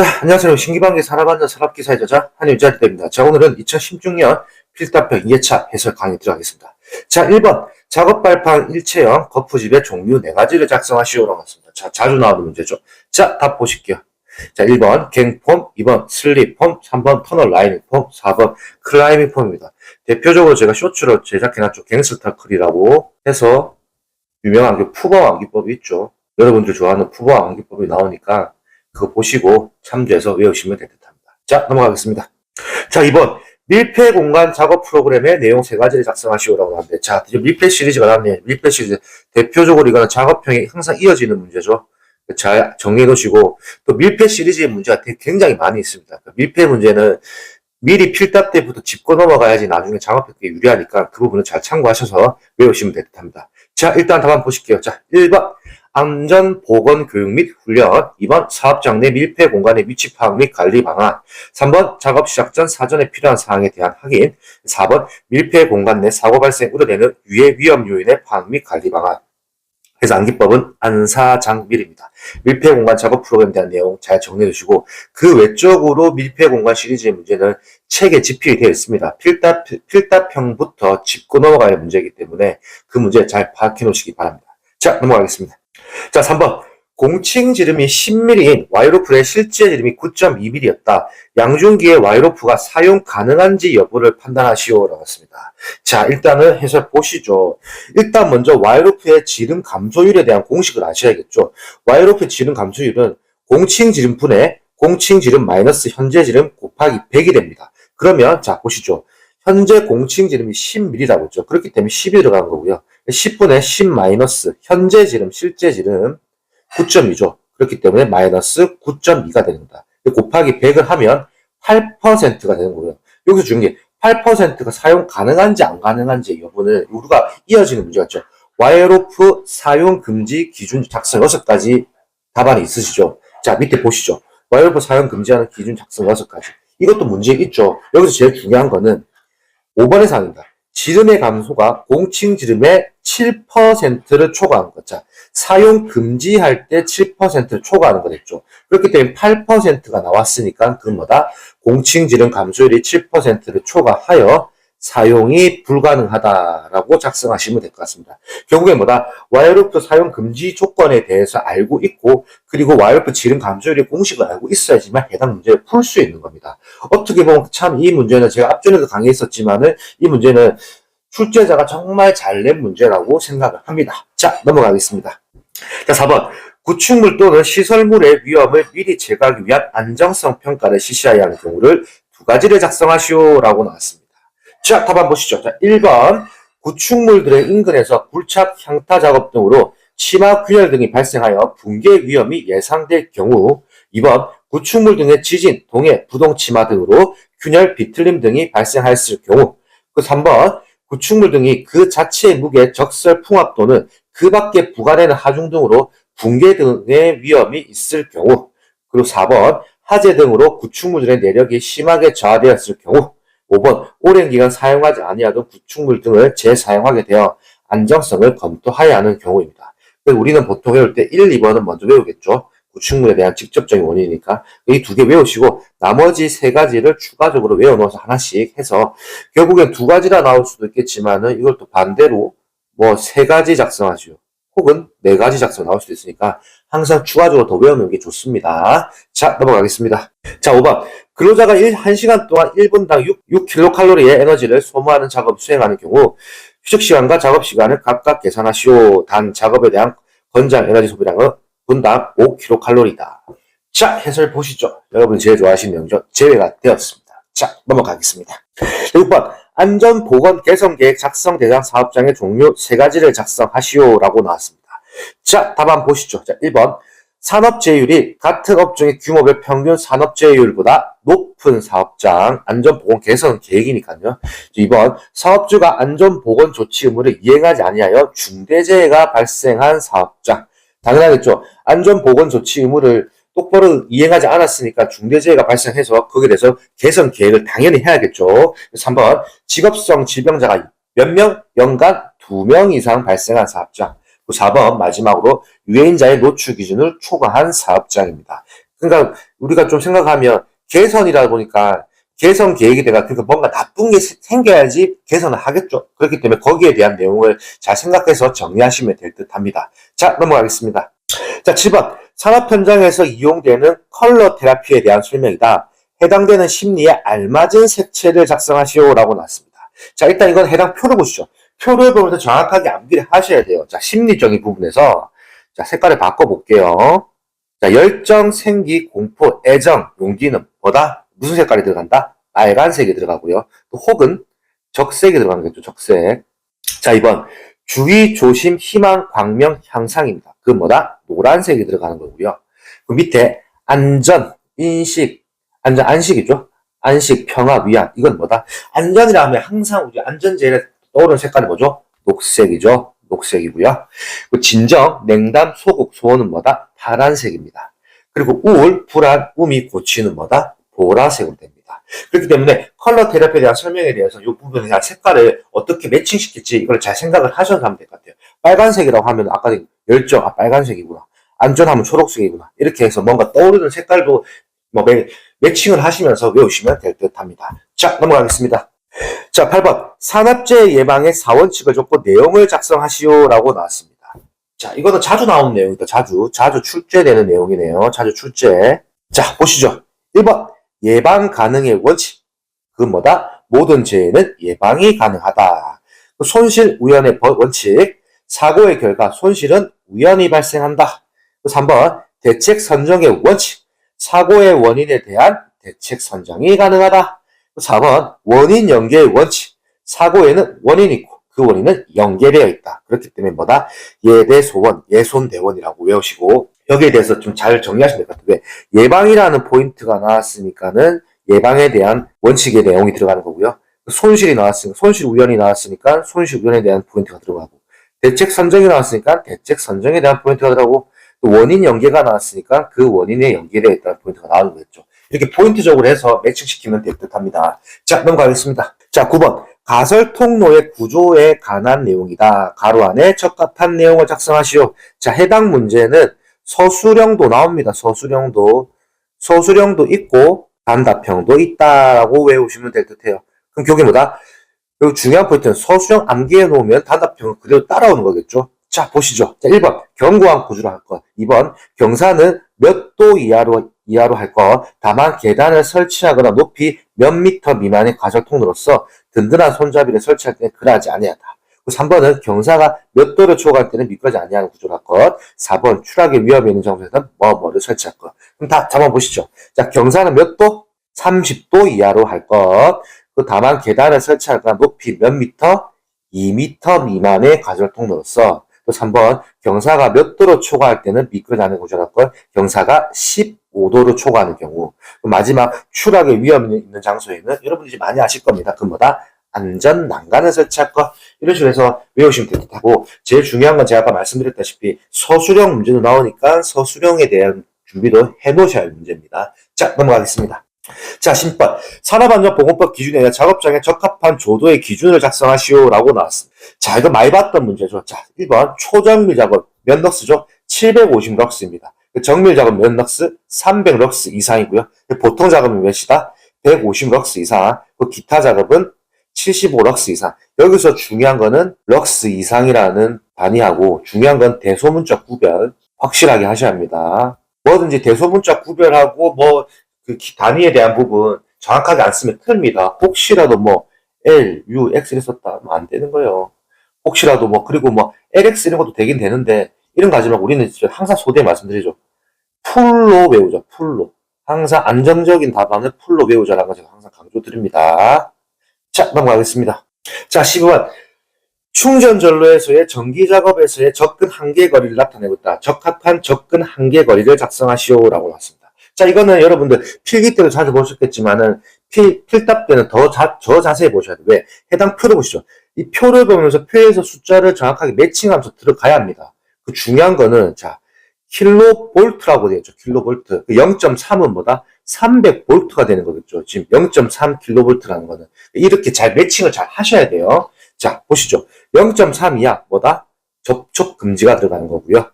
자, 안녕하세요. 신기방기 산업안전 산업기사의 저자 한윤자입니다. 자, 오늘은 2016년 필답형 2회차 해설 강의 들어가겠습니다. 자, 1번 작업발판 일체형 거푸집의 종류 4가지를 작성하시오라고 했습니다. 자, 자주 나오는 문제죠. 자, 답 보실게요. 자, 1번 갱폼, 2번 슬립폼, 3번 터널 라이닝폼, 4번 클라이밍폼입니다. 대표적으로 제가 쇼츠로 제작해놨죠. 갱스터클이라고 해서 유명한 그 푸버 왕기법이 있죠. 여러분들 좋아하는 푸버 왕기법이 나오니까 그거 보시고 참조해서 외우시면 될 듯합니다. 자, 넘어가겠습니다. 자, 2번 밀폐 공간 작업 프로그램의 내용 3가지를 작성하시오라고 하는데, 자, 드디어 밀폐 시리즈가 나왔네요. 밀폐 시리즈. 대표적으로 이거는 작업형이 항상 이어지는 문제죠. 잘 정리해 놓으시고, 또 밀폐 시리즈의 문제가 굉장히 많이 있습니다. 밀폐 문제는 미리 필답 때부터 짚고 넘어가야지 나중에 작업할 때 유리하니까 그 부분은 잘 참고하셔서 외우시면 될 듯합니다. 자, 일단 답 한번 보실게요. 자, 1번 안전보건 교육 및 훈련, 2번 사업장 내 밀폐 공간의 위치 파악 및 관리 방안, 3번 작업 시작 전 사전에 필요한 사항에 대한 확인, 4번 밀폐 공간 내 사고 발생 우려되는 유해 위험 요인의 파악 및 관리 방안. 그래서 암기법은 안사장밀입니다. 밀폐 공간 작업 프로그램에 대한 내용 잘 정리해 주시고, 그 외적으로 밀폐 공간 시리즈의 문제는 책에 집필이 되어 있습니다. 필답형부터 짚고 넘어가야 문제이기 때문에 그 문제 잘 파악해 놓으시기 바랍니다. 자, 넘어가겠습니다. 자, 3번. 공칭 지름이 10mm인 와이로프의 실제 지름이 9.2mm였다. 양중기의 와이로프가 사용 가능한지 여부를 판단하시오라고 했습니다. 자, 일단은 해설 보시죠. 일단 먼저 와이로프의 지름 감소율에 대한 공식을 아셔야겠죠. 와이로프의 지름 감소율은 공칭 지름분의 공칭 지름 마이너스 현재 지름 곱하기 100이 됩니다. 그러면 자, 보시죠. 현재 공칭 지름이 10mm라고 했죠. 그렇기 때문에 10이 들어간 거고요. 10분의 10 마이너스 현재 지름, 실제 지름 9.2죠. 그렇기 때문에 마이너스 9.2가 됩니다. 곱하기 100을 하면 8%가 되는 거고요. 여기서 중요한 게 8%가 사용 가능한지 안 가능한지 여부는 우리가 이어지는 문제 같죠. 와이로프 사용 금지 기준 작성 6가지 답안이 있으시죠. 자, 밑에 보시죠. 와이로프 사용 금지하는 기준 작성 6가지. 이것도 문제 있죠. 여기서 제일 중요한 거는 5번의 사항입니다. 지름의 감소가 공칭 지름의 7%를 초과하는 것. 자, 사용 금지할 때 7%를 초과하는 거겠죠. 그렇기 때문에 8%가 나왔으니까 그건 뭐다? 공칭 지름 감소율이 7%를 초과하여 사용이 불가능하다라고 작성하시면 될 것 같습니다. 결국에 뭐다? 와이로프 사용 금지 조건에 대해서 알고 있고, 그리고 와이로프 지름 감소율의 공식을 알고 있어야지만 해당 문제를 풀 수 있는 겁니다. 어떻게 보면 참 이 문제는 제가 앞전에도 강의했었지만은 이 문제는 출제자가 정말 잘 낸 문제라고 생각을 합니다. 자, 넘어가겠습니다. 자, 4번. 구축물 또는 시설물의 위험을 미리 제거하기 위한 안정성 평가를 실시해야 하는 경우를 2가지를 작성하시오라고 나왔습니다. 자, 답 한번 보시죠. 자, 1번. 구축물들의 인근에서 굴착, 향타 작업 등으로 치마 균열 등이 발생하여 붕괴 위험이 예상될 경우, 2번. 구축물 등의 지진, 동해, 부동 치마 등으로 균열, 비틀림 등이 발생하였을 경우, 그 3번. 구축물 등이 그 자체의 무게, 적설, 풍압 또는 그 밖에 부과되는 하중 등으로 붕괴 등의 위험이 있을 경우, 그리고 4번. 화재 등으로 구축물들의 내력이 심하게 저하되었을 경우, 5번. 오랜 기간 사용하지 아니하던 구축물 등을 재사용하게 되어 안정성을 검토해야 하는 경우입니다. 우리는 보통 외울 때 1, 2번은 먼저 외우겠죠. 구축물에 대한 직접적인 원인이니까 이 2개 외우시고 나머지 3가지를 추가적으로 외워놓아서 하나씩 해서 결국엔 2가지나 나올 수도 있겠지만은 이걸 또 반대로 뭐 3가지 작성하시오. 혹은 4가지 작성 나올 수도 있으니까 항상 추가적으로 더 외우는 게 좋습니다. 자, 넘어가겠습니다. 자, 5번. 근로자가 1시간 동안 1분당 6kcal의 에너지를 소모하는 작업을 수행하는 경우 휴식시간과 작업시간을 각각 계산하시오. 단 작업에 대한 권장 에너지 소비량은 분당 5kcal이다. 자, 해설 보시죠. 여러분이 제일 좋아하시는 명령 제외가 되었습니다. 자, 넘어가겠습니다. 6번. 안전보건 개선계획 작성 대상 사업장의 종류 3가지를 작성하시오라고 나왔습니다. 자, 답 한번 보시죠. 자, 1번. 산업재율이 같은 업종의 규모별 평균 산업재율보다 높은 사업장 안전보건 개선 계획이니까요. 2번. 사업주가 안전보건 조치 의무를 이행하지 아니하여 중대재해가 발생한 사업장. 당연하겠죠. 안전보건 조치 의무를 똑바로 이행하지 않았으니까 중대재해가 발생해서 거기에 대해서 개선 계획을 당연히 해야겠죠. 3번. 직업성 질병자가 몇 명? 연간 2명 이상 발생한 사업장. 4번 마지막으로 유해인자의 노출 기준을 초과한 사업장입니다. 그러니까 우리가 좀 생각하면 개선이다 보니까 개선 계획이 돼가 그러니까 뭔가 나쁜 게 생겨야지 개선을 하겠죠. 그렇기 때문에 거기에 대한 내용을 잘 생각해서 정리하시면 될 듯 합니다. 자, 넘어가겠습니다. 자, 7번. 산업 현장에서 이용되는 컬러 테라피에 대한 설명이다. 해당되는 심리에 알맞은 색채를 작성하시오라고 나왔습니다. 자, 일단 이건 해당 표를 보시죠. 표를 보면서 정확하게 암기를 하셔야 돼요. 자, 심리적인 부분에서 자, 색깔을 바꿔볼게요. 자, 열정, 생기, 공포, 애정, 용기는 뭐다? 무슨 색깔이 들어간다? 빨간색이 들어가고요. 또 혹은 적색이 들어가는 거죠. 적색. 자, 2번. 주의, 조심, 희망, 광명, 향상입니다. 그 뭐다? 노란색이 들어가는 거고요. 그 밑에 안전, 인식, 안식이죠. 안식, 평화, 위안. 이건 뭐다? 안전이라 하면 항상 우리 안전제일에 떠오르는 색깔이 뭐죠? 녹색이죠. 녹색이고요. 그 진정, 냉담, 소국, 소원은 뭐다? 파란색입니다. 그리고 우울, 불안, 우미, 고치는 뭐다? 보라색으로 됩니다. 그렇기 때문에 컬러 테라피에 대한 설명에 대해서 이 부분에 대한 색깔을 어떻게 매칭시킬지 이걸 잘 생각을 하셔서 하면 될 것 같아요. 빨간색이라고 하면 아까 열정, 빨간색이구나. 안전하면 초록색이구나. 이렇게 해서 뭔가 떠오르는 색깔도 뭐 매칭을 하시면서 외우시면 될 듯 합니다. 자, 넘어가겠습니다. 자, 8번. 산업재해 예방의 4원칙을 적고 내용을 작성하시오라고 나왔습니다. 자, 이거는 자주 나오는 내용이다. 자주 출제되는 내용이네요. 자주 출제. 자, 보시죠. 1번. 예방 가능의 원칙. 그건 뭐다? 모든 재해는 예방이 가능하다. 손실 우연의 원칙. 사고의 결과 손실은 우연히 발생한다. 3번. 대책 선정의 원칙. 사고의 원인에 대한 대책 선정이 가능하다. 4번. 원인 연계의 원칙. 사고에는 원인이 있고 그 원인은 연계되어 있다. 그렇기 때문에 뭐다? 예대소원, 예손대원이라고 외우시고 여기에 대해서 좀 잘 정리하시면 될 것 같은데 예방이라는 포인트가 나왔으니까는 예방에 대한 원칙의 내용이 들어가는 거고요. 손실이 나왔으니까 손실 우연이 나왔으니까 손실 우연에 대한 포인트가 들어가고 대책 선정이 나왔으니까 대책 선정에 대한 포인트가 들어가고 또 원인 연계가 나왔으니까 그 원인에 연계되어 있다는 포인트가 나오는 거겠죠. 이렇게 포인트적으로 해서 매칭시키면 될 듯 합니다. 자, 넘어가겠습니다. 자, 9번. 가설 통로의 구조에 관한 내용이다. 가로 안에 적합한 내용을 작성하시오. 자, 해당 문제는 서술형도 나옵니다. 서술형도 있고 단답형도 있다라고 외우시면 될 듯해요. 그럼 그게 뭐다? 그리고 중요한 포인트는 서술형 암기해 놓으면 단답형은 그대로 따라오는 거겠죠. 자, 보시죠. 자, 1번. 견고한 구조로 할 것. 2번. 경사는 몇 도 이하로 할 것. 다만 계단을 설치하거나 높이 몇 미터 미만의 가설 통로로서 든든한 손잡이를 설치할 때는 그러하지 아니하다. 3번은 경사가 몇 도를 초과할 때는 미끄러지 아니하는 구조로 할 것. 4번 추락의 위험이 있는 장소에서는 뭐를 설치할 것. 그럼 다 잡아보시죠. 자, 경사는 몇 도? 30도 이하로 할 것. 다만 계단을 설치하거나 높이 몇 미터? 2미터 미만의 가설 통로로서 또 3번 경사가 몇 도로 초과할 때는 미끄러지 않는 구조로 할 것. 경사가 15도로 초과하는 경우. 마지막 추락의 위험이 있는 장소에는 여러분들이 많이 아실 겁니다. 그 뭐다? 안전 난간을 설치할 것. 이런 식으로 해서 외우시면 될 듯하고 제일 중요한 건 제가 아까 말씀드렸다시피 서술형 문제도 나오니까 서술형에 대한 준비도 해놓으셔야 할 문제입니다. 자, 넘어가겠습니다. 자, 10번. 산업안전보건법 기준에 의해 작업장에 적합한 조도의 기준을 작성하시오라고 나왔습니다. 자, 이거 많이 봤던 문제죠. 자, 1번. 초정밀 작업 몇 럭스죠? 750 럭스입니다. 정밀 작업 몇 럭스? 300 럭스 이상이고요. 보통 작업은 몇이다? 150 럭스 이상. 기타 작업은 75 럭스 이상. 여기서 중요한 거는 럭스 이상이라는 단위하고 중요한 건 대소문자 구별 확실하게 하셔야 합니다. 뭐든지 대소문자 구별하고 그 단위에 대한 부분 정확하게 안 쓰면 틀립니다. 혹시라도 L, U, X 이랬었다 하면 안 되는 거예요. 혹시라도 그리고 LX 이런 것도 되긴 되는데 이런 거 하지 말고 우리는 항상 소대에 말씀드리죠. 풀로 외우자, 풀로. 항상 안정적인 답안을 풀로 외우자라는 거 제가 항상 강조드립니다. 자, 넘어가겠습니다. 자, 12번. 충전 전로에서의 전기 작업에서의 접근 한계 거리를 나타내고 있다. 적합한 접근 한계 거리를 작성하시오라고 나왔습니다. 자, 이거는 여러분들 필기 때도 자주 보셨겠지만은 필답 때는 더 자세히 보셔야 돼요. 왜? 해당 표를 보시죠. 이 표를 보면서 표에서 숫자를 정확하게 매칭하면서 들어가야 합니다. 그 중요한 거는 자, 킬로볼트라고 되어 있죠. 킬로볼트. 0.3은 뭐다? 300볼트가 되는 거겠죠. 지금 0.3킬로볼트라는 거는. 이렇게 잘 매칭을 잘 하셔야 돼요. 자, 보시죠. 0.3 이하 뭐다? 접촉 금지가 들어가는 거고요.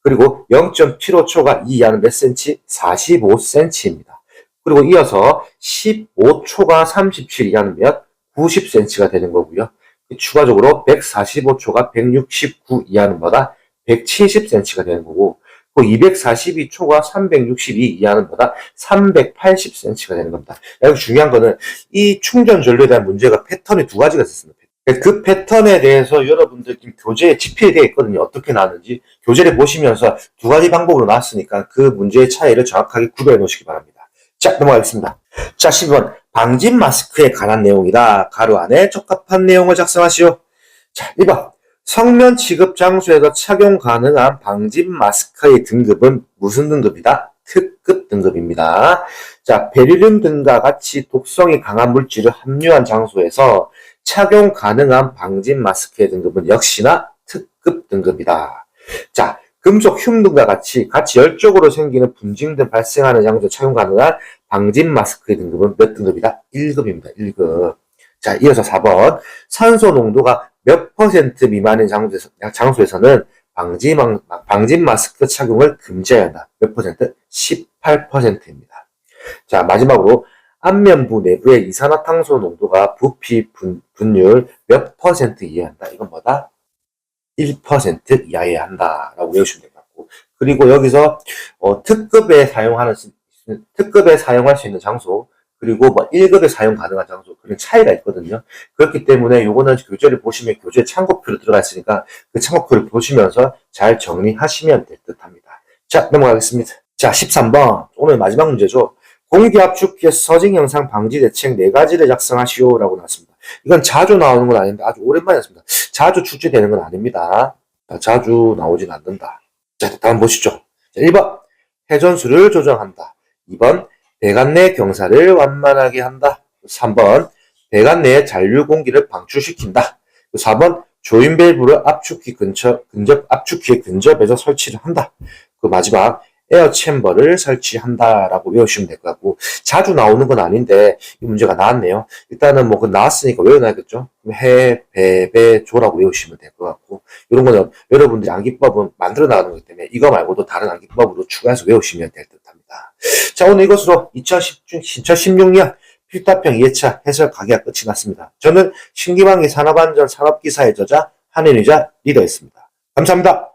그리고 0.75초가 이하는 몇 cm? 45cm입니다. 그리고 이어서 15초가 37 이하는 몇? 90cm가 되는 거고요. 추가적으로 145초가 169 이하는 뭐다? 170cm가 되는 거고, 그 242초가 362 이하는 뭐다? 380cm가 되는 겁니다. 여기 중요한 거는 이 충전 전류에 대한 문제가 패턴이 두 가지가 있습니다. 그 패턴에 대해서 여러분들 교재에 집필이 되어 있거든요. 어떻게 나왔는지 교재를 보시면서 두 가지 방법으로 나왔으니까 그 문제의 차이를 정확하게 구별해 놓으시기 바랍니다. 자, 넘어가겠습니다. 자, 12번 방진 마스크에 관한 내용이다. 가로 안에 적합한 내용을 작성하시오. 자, 1번 성면 취급 장소에서 착용 가능한 방진 마스크의 등급은 무슨 등급이다? 특급 등급입니다. 자, 베릴륨 등과 같이 독성이 강한 물질을 함유한 장소에서 착용 가능한 방진 마스크의 등급은 역시나 특급 등급이다. 자, 금속 흉 등과 같이 열적으로 생기는 분진 등 발생하는 장소에 착용 가능한 방진 마스크의 등급은 몇 등급이다? 1급입니다. 1급. 자, 이어서 4번. 산소 농도가 몇 퍼센트 미만인 장소에서는 방진 마스크 착용을 금지해야 한다. 몇 퍼센트? 18%입니다. 자, 마지막으로 안면부 내부의 이산화탄소 농도가 부피 분율 몇 퍼센트 이하야 한다. 이건 뭐다? 1% 이하여야 한다라고 외우시면 될 것 같고, 그리고 여기서 특급에 사용할 수 있는 장소, 그리고 뭐 1급에 사용 가능한 장소, 그런 차이가 있거든요. 그렇기 때문에 요거는 교재를 보시면 교재 참고표로 들어가 있으니까 그 참고표를 보시면서 잘 정리하시면 될 듯합니다. 자, 넘어가겠습니다. 자, 13번 오늘 마지막 문제죠. 공기압축기의 서징 현상 방지 대책 4가지를 작성하시오 라고 나왔습니다. 이건 자주 나오는 건 아닌데 아주 오랜만이었습니다. 자주 출제되는 건 아닙니다. 자주 나오진 않는다. 자, 다음 보시죠. 자, 1번 회전수를 조정한다. 2번 배관 내 경사를 완만하게 한다. 3번 배관 내의 잔류 공기를 방출시킨다. 4번 조인 밸브를 압축기의 근접에서 설치를 한다. 그 마지막 에어 챔버를 설치한다라고 외우시면 될 것 같고, 자주 나오는 건 아닌데 이 문제가 나왔네요. 일단은 뭐 그 나왔으니까 외워놔야겠죠. 해, 배, 조라고 외우시면 될 것 같고, 이런 거는 여러분들이 암기법은 만들어 나가는 거기 때문에 이거 말고도 다른 암기법으로 추가해서 외우시면 될 듯합니다. 자, 오늘 이것으로 2016년 필답형 2회차 해설 강의가 끝이 났습니다. 저는 신기방기 산업안전 산업기사의 저자 한현희자 리더였습니다. 감사합니다.